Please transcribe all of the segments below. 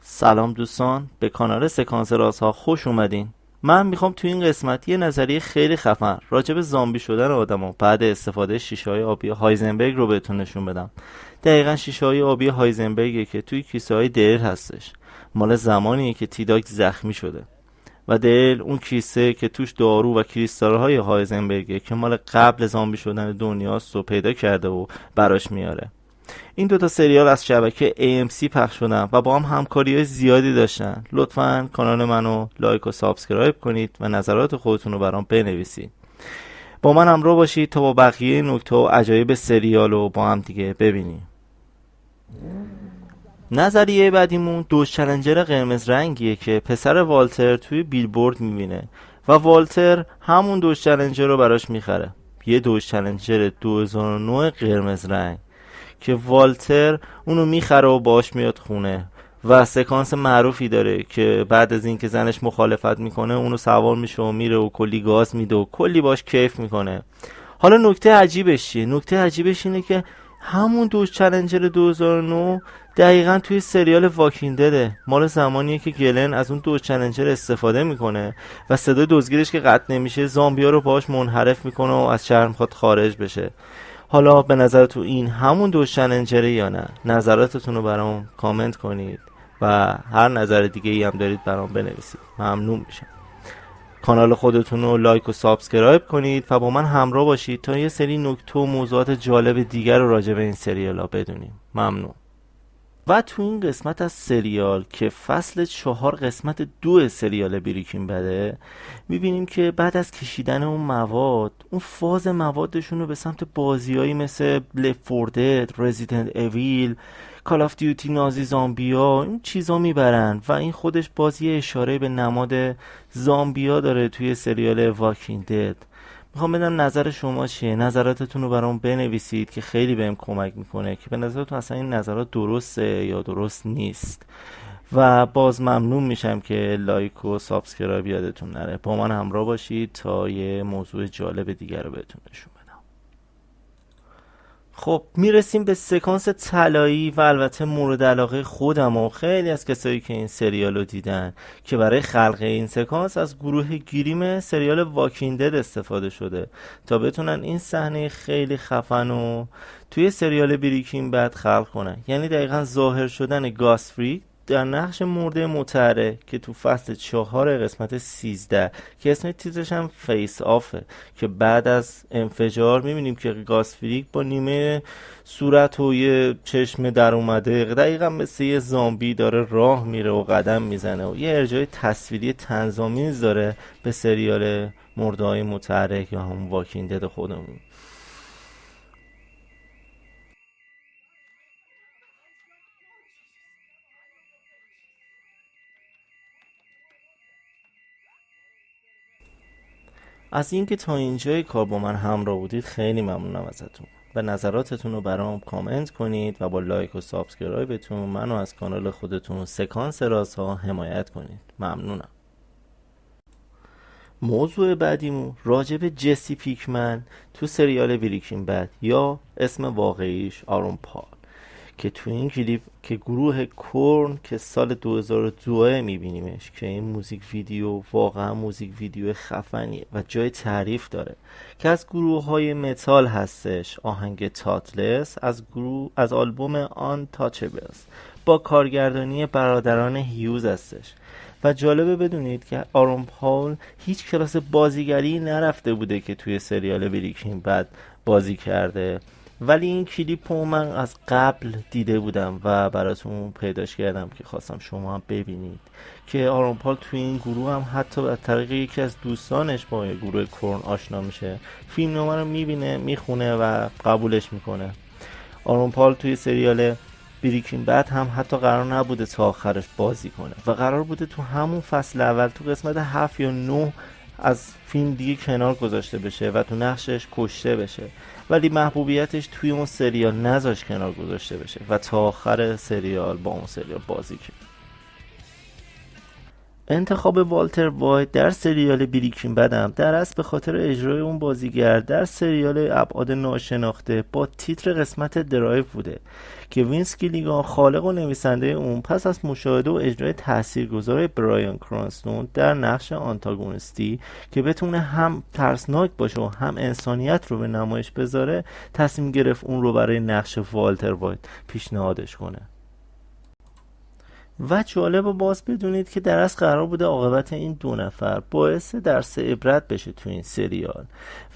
سلام دوستان، به کانال سکانس رازها خوش اومدین. من میخوام تو این قسمت یه نظریه خیلی خفن راجع به زامبی شدن آدما بعد استفاده شیشه‌های آبی هایزنبرگ رو بهتون نشون بدم. دقیقاً شیشه‌های آبی هایزنبرگه که توی کیسه‌های دیر هستش. مال زمانیه که تیداک زخمی شده و دل اون کیسه که توش دارو و کریستال‌های هایزنبرگه که مال قبل زامبی شدن دنیاست رو پیدا کرده و براش میاره. این دوتا سریال از شبکه AMC پخش شدن و با هم همکاری زیادی داشتن. لطفاً کانال منو لایک و سابسکرایب کنید و نظرات خودتون رو برام بنویسید. با من همراه باشید تا با بقیه نکته و عجایب سریال رو با هم دیگه ببینیم. نظریه بعدیمون دوج چلنجر قرمز رنگیه که پسر والتر توی بیلبورد میبینه و والتر همون دوج چلنجر رو براش میخره. یه دوج چلنجر 2009 قرمز رنگ که والتر اونو میخره و باش میاد خونه و سکانس معروفی داره که بعد از اینکه زنش مخالفت میکنه اونو سوار میشه و میره و کلی گاز میده و کلی باش کیف میکنه. حالا نکته عجیبش چیه؟ نکته عجیبش اینه که همون دوج چلنجر 2009 دقیقا توی سریال واکینگ دده. مال زمانیه که گلن از اون دوج چلنجر استفاده میکنه و صدای دزگیرش که قطع نمیشه زامبیا رو باش منحرف میکنه و از شهر میخواد خارج بشه. حالا به نظرتون این همون دوج چلنجره یا نه؟ نظراتتون رو برام کامنت کنید و هر نظر دیگه ای هم دارید برام بنویسید، ممنون میشم. کانال خودتون رو لایک و سابسکرایب کنید و با من همراه باشید تا یه سری نکته و موضوعات جالب دیگر رو راجع به این سریال ها بدونیم. ممنون. و تو این قسمت از سریال که فصل 4 قسمت 2 سریال بریکینگ بده میبینیم که بعد از کشیدن اون مواد، اون فاز موادشون رو به سمت بازیایی مثل لفت فور دد، رزیدنت اویل، کال آف دیوتی نازی زامبیا این چیزا میبرن و این خودش بازی اشاره به نماد زامبیا داره توی سریال واکینگ دد. میخوام بدم نظر شما چیه؟ نظراتتون رو برام بنویسید که خیلی بهم کمک میکنه که به نظرتون اصلا این نظرات درسته یا درست نیست. و باز ممنون میشم که لایک و سابسکرایب یادتون نره. با من همراه باشید تا یه موضوع جالب دیگر رو بهتون نشون بدم. خب میرسیم به سکانس طلایی و البته مورد علاقه خودم و خیلی از کسایی که این سریال رو دیدن که برای خلق این سکانس از گروه گریم سریال واکینگ دد استفاده شده تا بتونن این صحنه خیلی خفن و توی سریال بریکینگ بد خلق کنن. یعنی دقیقا ظاهر شدن گاس فریک در نقش مرده متحرک که تو فصل 4 قسمت 13 که اسم تیترش هم فیس آفه که بعد از انفجار میبینیم که گاس فریک با نیمه صورت و یه چشم در اومده دقیقا مثل یه زامبی داره راه میره و قدم میزنه و یه ارجاع تصویری طنزآمیز داره به سریال مرده های متحرک یا همون واکینگ دد خودمون. از اینکه تا اینجای کار با من همراه بودید خیلی ممنونم ازتون. به نظراتتون رو برام کامنت کنید و با لایک و سابسکرایبتون منو از کانال خودتون سکانس رازها حمایت کنید. ممنونم. موضوع بعدیمون راجع به جسی پیکمن تو سریال بریکینگ بد یا اسم واقعیش آرون پال که تو این کلیپ که گروه کورن که سال 2002 میبینیمش که این موزیک ویدیو واقعا موزیک ویدیو خفنیه و جای تعریف داره که از گروه های متال هستش. آهنگ تاتلس از آلبوم آن تاچبلز با کارگردانی برادران هیوز هستش. و جالبه بدونید که آرون پال هیچ کلاس بازیگری نرفته بوده که توی سریال بریکینگ بد بازی کرده، ولی این کلیپ رو من از قبل دیده بودم و براتون پیداش کردم که خواستم شما هم ببینید که آرون پال توی این گروه هم حتی از طریق یکی از دوستانش با گروه کورن آشنا میشه، فیلمنامه رو میبینه، میخونه و قبولش میکنه. آرون پال توی سریال بریکینگ بد هم حتی قرار نبوده تا آخرش بازی کنه و قرار بوده تو همون فصل اول تو قسمت 7 یا 9 از فیلم دیگه کنار گذاشته بشه و تو نقشش کشته بشه، ولی محبوبیتش توی اون سریال نذاش کنار گذاشته بشه و تا آخر سریال با اون سریال بازی کرد. انتخاب والتر وایت در سریال بریکینگ بد هم در اصل به خاطر اجرای اون بازیگر در سریال ابعاد ناشناخته با تیتر قسمت درایو بوده که وینس گیلیگان خالق و نویسنده اون پس از مشاهده و اجرای تاثیرگذار برایان کرانستون در نقش آنتاگونیستی که بتونه هم ترسناک باشه و هم انسانیت رو به نمایش بذاره تصمیم گرفت اون رو برای نقش والتر وایت پیشنهادش کنه. و جالب و باز بدونید که در اصل قرار بوده عاقبت این دو نفر باعث درس عبرت بشه تو این سریال،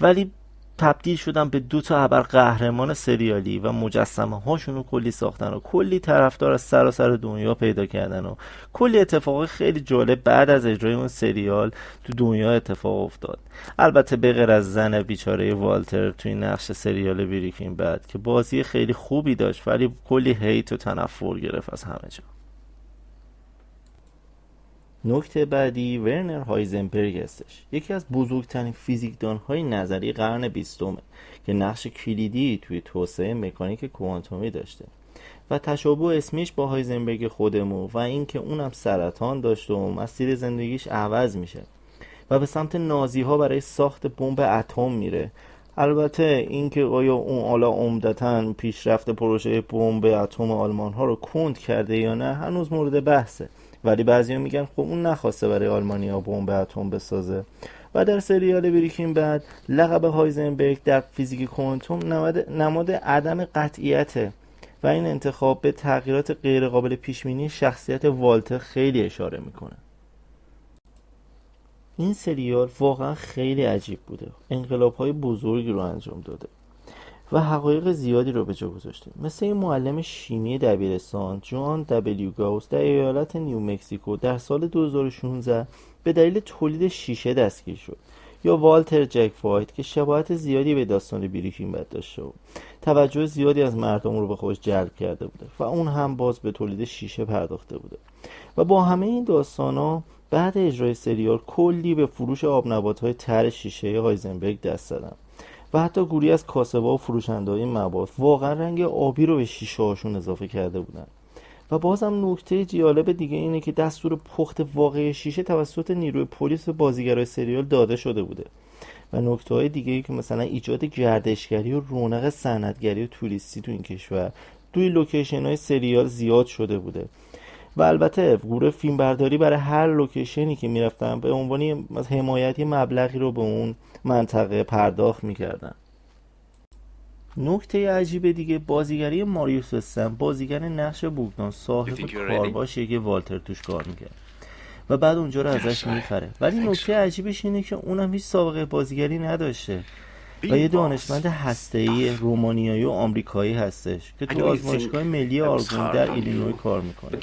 ولی تبدیل شدن به دو تا ابر قهرمان سریالی و مجسمه هاشون رو کلی ساختن و کلی طرفدار از سراسر دنیا پیدا کردن و کلی اتفاق خیلی جالب بعد از اجرای اون سریال تو دنیا اتفاق افتاد. البته به غیر از زن بیچاره والتر تو این نقش سریال بریکینگ بد که بازی خیلی خوبی داشت ولی کلی هیت و تنفر گرفت از همه جا. نکته بعدی ورنر هایزنبرگ هستش، یکی از بزرگترین فیزیکدان‌های نظری قرن 20 که نقش کلیدی توی توسعه مکانیک کوانتومی داشته و تشابه اسمیش با هایزنبرگ خودمون و اینکه اونم سرطان داشته و مسیر زندگیش عوض میشه و به سمت نازی ها برای ساخت بمب اتم میره. البته اینکه آیا اون حالا عمدتاً پیشرفت پروژه بمب اتم آلمان ها رو کند کرده یا نه هنوز مورد بحثه، ولی بعضیا میگن خب اون نخواسته برای آلمانیا بمب اتم بسازه. و در سریال بریکینگ بد لقب هایزنبرگ در فیزیک کوانتوم نماد عدم قطعیته و این انتخاب به تغییرات غیرقابل پیشبینی شخصیت والتر خیلی اشاره میکنه. این سریال واقعا خیلی عجیب بوده، انقلاب‌های بزرگی رو انجام داده و حقایق زیادی رو به جا گذاشته، مثل این معلم شیمی دبیرستان جان دبلیو گاوس در ایالت نیومکزیکو در سال 2016 به دلیل تولید شیشه دستگیر شد، یا والتر جک وایت که شباهت زیادی به داستان بریکینگ بد داشته و توجه زیادی از مردم رو به خودش جلب کرده بوده و اون هم باز به تولید شیشه پرداخته بوده و با همه این داستانا بعد اجرای سریال کلی به فروش آبنبات‌های تر شیشه هایزنبرگ دست زدن و حتی گروهی از کاسب‌ها و فروشنده‌های مواد واقعا رنگ آبی رو به شیشه هاشون اضافه کرده بودن. و بازم نکته جالب دیگه اینه که دستور پخت واقعی شیشه توسط نیروی پلیس و بازیگرای سریال داده شده بوده و نکته‌های دیگه‌ای که مثلا ایجاد گردشگری و رونق صنعتگری و توریستی تو این کشور توی لوکیشن‌های سریال زیاد شده بوده و البته گروه فیلمبرداری برای هر لوکیشنی که میرفتن به عنوان حمایتی مبلغی رو به اون منطقه پرداخت میکردن. نکته عجیب دیگه بازیگری ماریوس استن، بازیگر نقش بوگدان صاحب کارباشیه که والتر توش کار میکرد و بعد اونجا رو ازش میخره، ولی نکته عجیبش اینه که اونم هیچ سابقه بازیگری نداشته و یه دانشمند هسته‌ای رومانیایی و آمریکایی هستش که تو آزمایشگاه ملی آرگون در ایلینوی کار میکنه.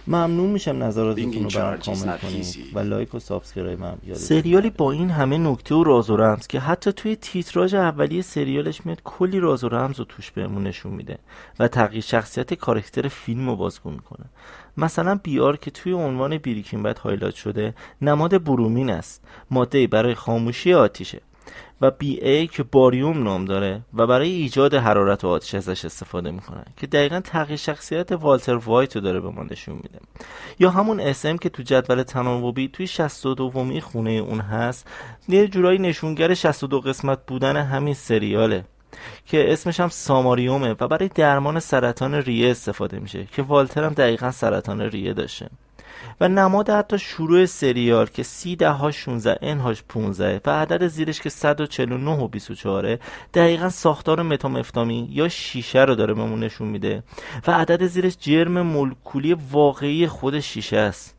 ممنون میشم نظراتتون رو برام کامنت کنید و لایک و سابسکرایب هم یادتون. سریالی با این همه نکته و راز و رمز که حتی توی تیتراژ اولیه سریالش میاد کلی راز و رمز رو توش بهمون نشون میده و تغییر شخصیت کاراکتر فیلم رو بازگو میکنه. مثلا بیار که توی عنوان بریکینگ بد هایلایت شده نماد برومین است، ماده برای خاموشی آتیشه، و BA که باریوم نام داره و برای ایجاد حرارت و آتش ازش استفاده میکنن که دقیقا تغییر شخصیت والتر وایت رو داره به ما نشون میده. یا همون SM که تو جدول تناوبی توی 62می خونه اون هست یه جورایی نشونگر 62 قسمت بودن همین سریاله که اسمش هم ساماریومه و برای درمان سرطان ریه استفاده میشه که والتر هم دقیقا سرطان ریه داشته. و نماد حتی شروع سریال که 30-16 N-15 و عدد زیرش که 149 و 24 دقیقا ساختار متامفتامین یا شیشه رو داره بهمون نشون میده و عدد زیرش جرم مولکولی واقعی خود شیشه است.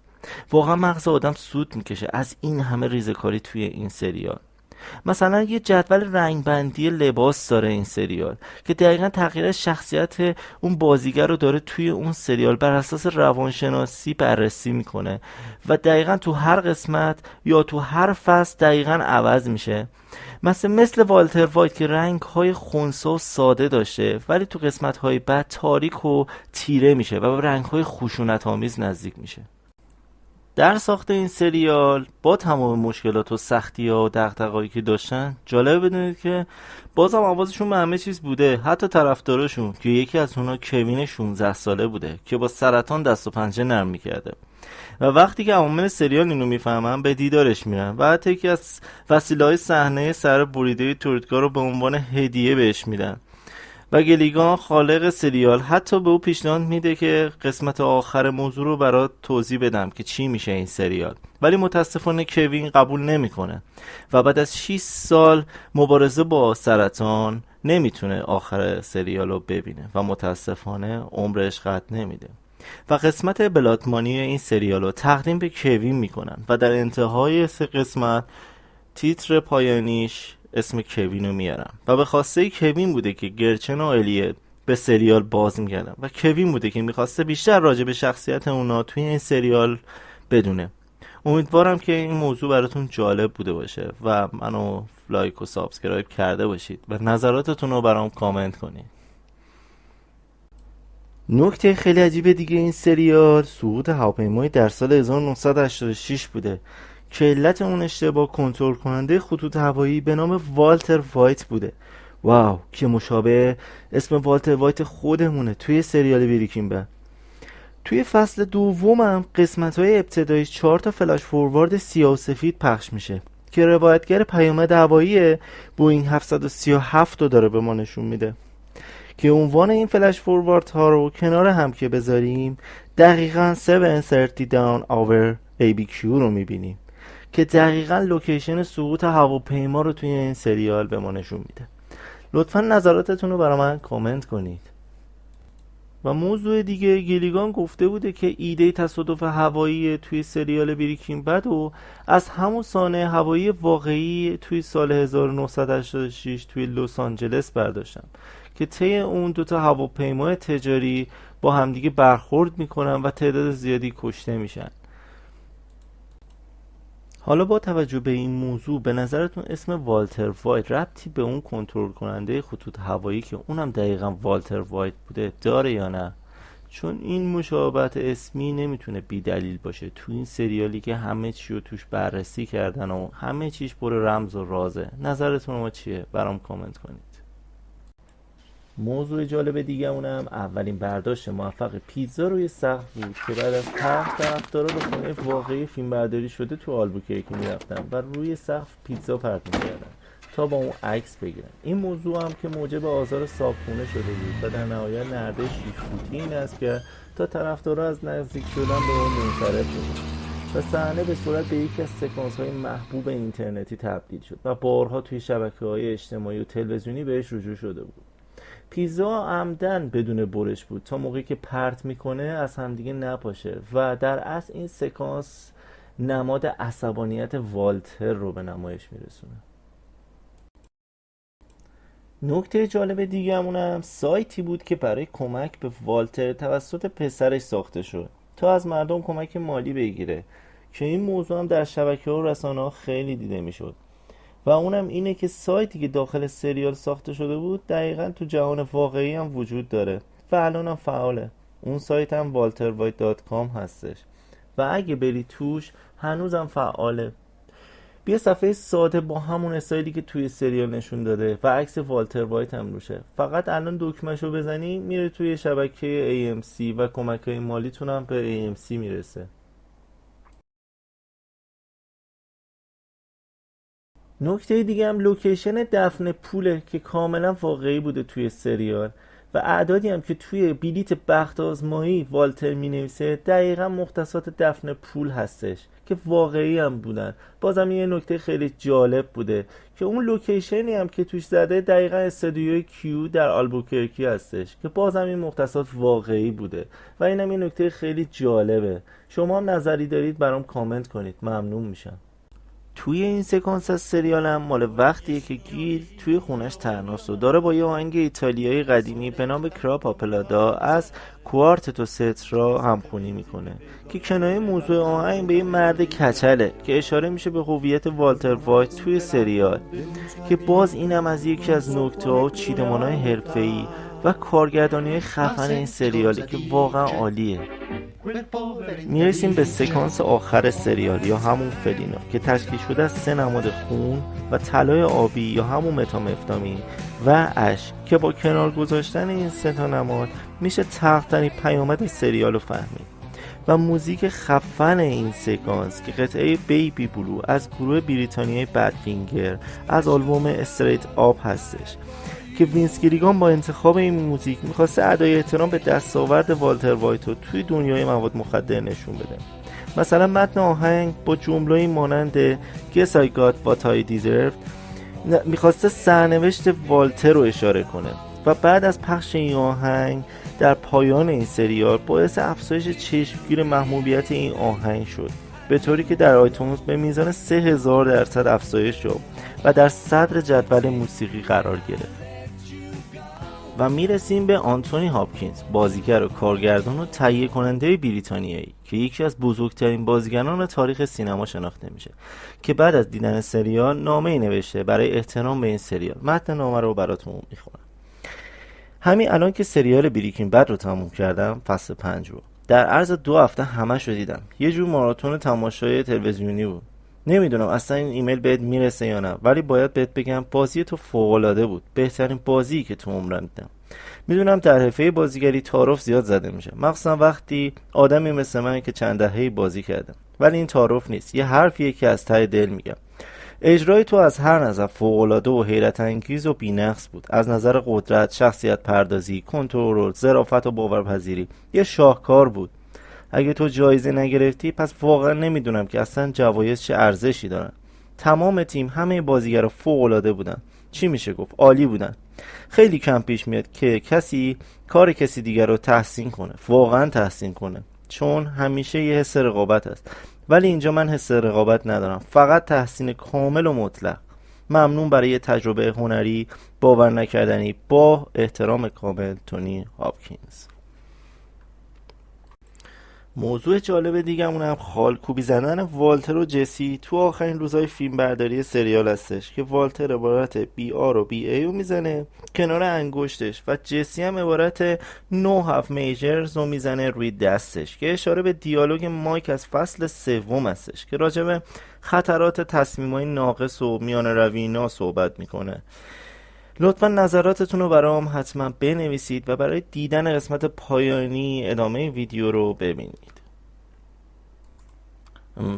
واقعا مغز آدم سود میکشه از این همه ریزه‌کاری توی این سریال. مثلا یه جدول رنگبندی لباس داره این سریال که دقیقا تغییر شخصیت اون بازیگر رو داره توی اون سریال بر اساس روانشناسی بررسی میکنه و دقیقا تو هر قسمت یا تو هر فصل دقیقا عوض میشه. مثل والتر وایت که رنگ های خنثی و ساده داشته ولی تو قسمت های بعد تاریک و تیره میشه و به رنگ های خشونت آمیز نزدیک میشه. در ساخت این سریال با تمام مشکلات و سختی‌ها و دغدغه‌هایی که داشتن جالب بدونید که بازم آوازشون به همه چیز بوده، حتی طرفداراشون که یکی از اونها کوین 16 ساله بوده که با سرطان دست و پنجه نرم می‌کرده و وقتی که عوامل سریال اینو میفهمن به دیدارش میرن و حتی یکی از وسیله‌های صحنه سر بریده توریدگاه رو به عنوان هدیه بهش میدن و گلیگان خالق سریال حتی به او پیشنهاد میده که قسمت آخر موضوع رو برات توضیح بدم که چی میشه این سریال، ولی متاسفانه کوین قبول نمیکنه و بعد از 6 سال مبارزه با سرطان نمیتونه آخر سریال رو ببینه و متاسفانه عمرش قد نمیده و قسمت بلاتمانی این سریال رو تقدیم به کوین میکنن و در انتهای 3 قسمت تیتر پایانیش اسم کوین رو میارن و به خواسته کوین بوده که گرچن و الیت به سریال باز میگردن و کوین بوده که میخواسته بیشتر راجع به شخصیت اونا توی این سریال بدونه. امیدوارم که این موضوع براتون جالب بوده باشه و منو لایک و سابسکرایب کرده باشید و نظراتتون رو برام کامنت کنید. نکته خیلی عجیب دیگه این سریال سقوط هواپیمایی در سال 1986 بوده که علت اون اشتباه کنترل کننده خطوط هوایی به نام والتر وایت بوده. واو، که مشابه اسم والتر وایت خودمونه توی سریال بریکینگ بد. توی فصل دومم قسمت‌های ابتدایی 4 تا فلاش فوروارد سیاه و سفید پخش میشه که روایتگر پیامد هوایی بوئینگ 737 رو داره به ما نشون میده که عنوان این فلش فوروارد ها رو کنار هم که بذاریم دقیقاً 730 down over ABQ رو میبینیم که دقیقاً لوکیشن سقوط هواپیما رو توی این سریال به ما نشون میده. لطفاً نظراتتون رو برای من کامنت کنید. و موضوع دیگه، گیلیگان گفته بوده که ایده تصادف هوایی توی سریال بریکینگ بد و از همون صحنه هوایی واقعی توی سال 1986 توی لس آنجلس برداشتن که طی اون 2 تا هواپیمای تجاری با همدیگه برخورد میکنن و تعداد زیادی کشته میشن. حالا با توجه به این موضوع به نظرتون اسم والتر وایت ربطی به اون کنترل کننده خطوط هوایی که اونم دقیقا والتر وایت بوده داره یا نه؟ چون این مشابهت اسمی نمیتونه بی دلیل باشه تو این سریالی که همه چی رو توش بررسی کردن و همه چیش پر رمز و رازه. نظرتون ما چیه؟ برام کامنت کنید. موضوع جالب دیگه اونم اولین برداشت موفق پیتزا روی سقف بود که بعد از طرفدارا به خونه واقعی فیلم برداری شده تو آلبوکرکی میرفتن و روی سقف پیتزا پرت میکردن تا با اون عکس بگیرن. این موضوع هم که موجب آزار صاحبخونه شده بود و در نهایت نرده 6 فوتی این است که تا طرفدارا از نزدیک شدن به اون منصرف شدن و صحنه به صورت به یکی از سکانس‌های محبوب اینترنتی تبدیل شد و بارها توی شبکه‌های اجتماعی و تلویزیونی بهش رجوع شده بود. پیتزا عمدن بدون برش بود تا موقعی که پرت میکنه از همدیگه نپاشه و در اصل این سکانس نماد عصبانیت والتر رو به نمایش میرسونه. نکته جالب دیگه همونم سایتی بود که برای کمک به والتر توسط پسرش ساخته شد تا از مردم کمک مالی بگیره که این موضوع هم در شبکه و رسانه ها خیلی دیده میشد و اونم اینه که سایتی که داخل سریال ساخته شده بود دقیقا تو جهان واقعی هم وجود داره و الان هم فعاله. اون سایت هم walterwhite.com هستش و اگه بری توش هنوزم فعاله. بیا صفحه ساده با همون استایلی که توی سریال نشون داده و عکس والتر وایت هم روشه. فقط الان دکمه‌شو بزنی میره توی شبکه AMC و کمک‌های مالیتون هم به AMC میرسه. نکته دیگه هم لوکیشن دفن پوله که کاملا واقعی بوده توی سریال و اعدادی هم که توی بلیت بخت آزمایی والتر می نویسه دقیقا مختصات دفن پول هستش که واقعی هم بودن. بازم یه نکته خیلی جالب بوده که اون لوکیشنی هم که توش زده دقیقا استودیوی کیو در آلبوکرکی هستش که بازم این مختصات واقعی بوده و اینم یه نکته خیلی جالبه. شما هم نظری دارید برام کامنت کنید، ممنون میشم. توی این سکانس از سریال هم مال وقتیه که گیل توی خونش تنهاست و داره با یه آهنگ ایتالیایی قدیمی به نام کرا پاپلادا از کوارتتو سترا همخونی میکنه که کنایه موضوع آهنگ به یه مرد کچله که اشاره میشه به هویت والتر وایت توی سریال که باز اینم از یکی از نکته‌ها و چیدمان‌های حرفه‌ای و کارگردانی خفن این سریاله که واقعا عالیه. میرسیم به سکانس آخر سریال یا همون فلینا که تشکیل شده از 3 نماد خون و طلای آبی یا همون متامفتامین و اش که با کنار گذاشتن این 3 تا نماد میشه تلخترین پیامد سریال رو فهمید. و موزیک خفن این سکانس که قطعه بیبی بلو از گروه بریتانیایی بدفینگر از آلبوم استریت آپ هستش که وینس گیلیگان با انتخاب این موزیک میخواسته ادای احترام به دستاورد والتر وایتو توی دنیای مواد مخدر نشون بده. مثلا متن آهنگ با جمله‌ای مانند Guess I got what I deserved میخواسته سرنوشت والتر رو اشاره کنه و بعد از پخش این آهنگ در پایان این سریال باعث افزایش چشمگیر محبوبیت این آهنگ شد، به طوری که در آیتونز به میزان 3000% افزایش یافت و در صدر جدول موسیقی قرار گرفت. و میرسیم به آنتونی هاپکینز، بازیگر و کارگردان و تهیه کننده بریتانیایی که یکی از بزرگترین بازیگران تاریخ سینما شناخته میشه، که بعد از دیدن سریال نامه‌ای نوشته برای احترام به این سریال. متن نامه رو براتون میخونم. همین الان که سریال بریکینگ بد رو تموم کردم، فصل 5 رو در عرض 2 هفته همش رو دیدم. یه جور ماراتون تماشای تلویزیونی بود. نمیدونم اصلا این ایمیل بهت میرسه یا نه، ولی باید بهت بگم بازی تو فوق‌العاده بود، بهترین بازی که تو عمرم دیدم. میدونم در حرفه بازیگری تعارف زیاد زده میشه، مخصوصا وقتی آدمی مثل من که چند دهه‌ای بازی کردم، ولی این تعارف نیست، یه حرفیه که از ته دل میگم. اجرای تو از هر نظر فوق‌العاده و حیرت انگیز و بی‌نقص بود. از نظر قدرت، شخصیت پردازی، کنترل، ظرافت و باورپذیری یه شاهکار بود. اگه تو جایزه نگرفتی پس واقعا نمیدونم که اصلا جوایز چه ارزشی دارن. تمام تیم، همه بازیگرا فوق‌العاده بودن. چی میشه گفت؟ عالی بودن. خیلی کم پیش میاد که کسی کار کسی دیگر رو تحسین کنه، واقعا تحسین کنه، چون همیشه یه حس رقابت هست. ولی اینجا من حس رقابت ندارم، فقط تحسین کامل و مطلق. ممنون برای یه تجربه هنری باور نکردنی. با احترام کامل، تونی هاپکینز. موضوع جالب دیگمون هم خالکوبی زدن والتر و جسی تو آخرین روزهای فیلم برداری سریال هستش که والتر عبارت بی آر و بی ای رو میزنه کنار انگشتش و جسی هم عبارت نو هاف میجرز رو میزنه روی دستش، که اشاره به دیالوگ مایک از فصل 3 هستش که راجع به خطرات تصمیمای ناقص و میان روینا صحبت میکنه. لطفا نظراتتون رو برام حتما بنویسید و برای دیدن قسمت پایانی ادامه ویدیو رو ببینید.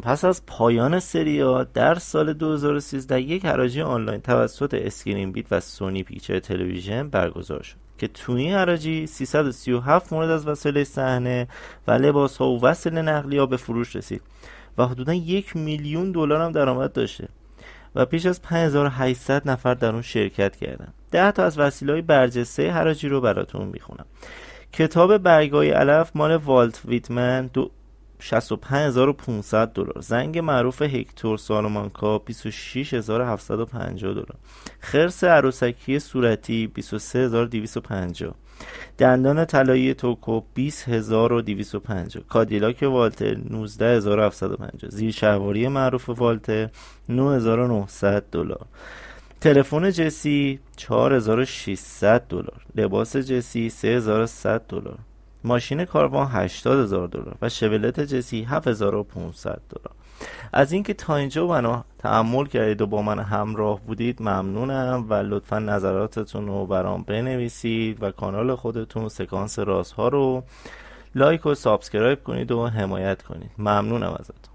پس از پایان سریال در سال 2013 یک حراجی آنلاین توسط اسکرین بیت و سونی پیکچر تلویزیون برگزار شد که تو این حراجی 337 مورد از وسایل صحنه و لباس‌ها و وسایل نقلیه به فروش رسید و حدوداً $1,000,000 هم درآمد داشته و بیش از 5800 نفر در اون شرکت کردن. 10 تا از وسیله‌های برجسته حراجی رو براتون میخونم. کتاب برگای علف مال والت ویتمن $65,500. زنگ معروف هکتور سالومانکا $26,750. خرس عروسکی صورتی $23,250. دندان طلایی توکو $20,250. کادیلاک والتر $19,750. زیرشهواری معروف والتر $9,900. تلفن جسی $4,600. لباس جسی $3,100. ماشین کاروان $80,000 و شولت جسی $7,500. از اینکه تا اینجا منو تأمل کردید و با من همراه بودید ممنونم و لطفا نظراتتون رو برام بنویسید و کانال خودتون سکانس رازها رو لایک و سابسکرایب کنید و حمایت کنید. ممنونم ازتون.